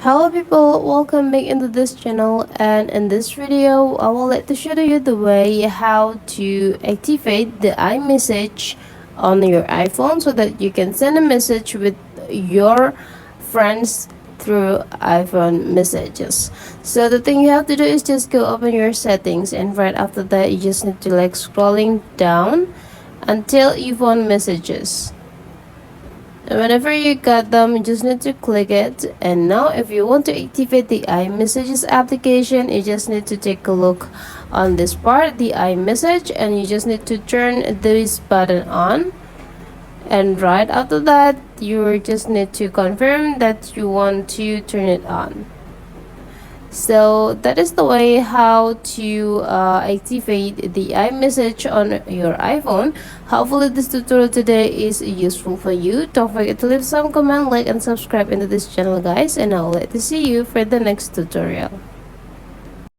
Hello people, welcome back into this channel, and in this video I will like to show you the way how to activate the iMessage on your iPhone so that you can send a message with your friends through iPhone messages. So the thing you have to do is just go open your settings, and right after that you just need to scrolling down until you find messages. And whenever you got them, you just need to click it. And now if you want to activate the iMessages application, you just need to take a look on this part, the iMessage, and you just need to turn this button on. And right after that, you just need to confirm that you want to turn it on. So that is the way how to activate the iMessage on your iPhone. Hopefully this tutorial today is useful for you. Don't forget to leave some comment, like, and subscribe into this channel, guys, and I'll like to see you for the next tutorial.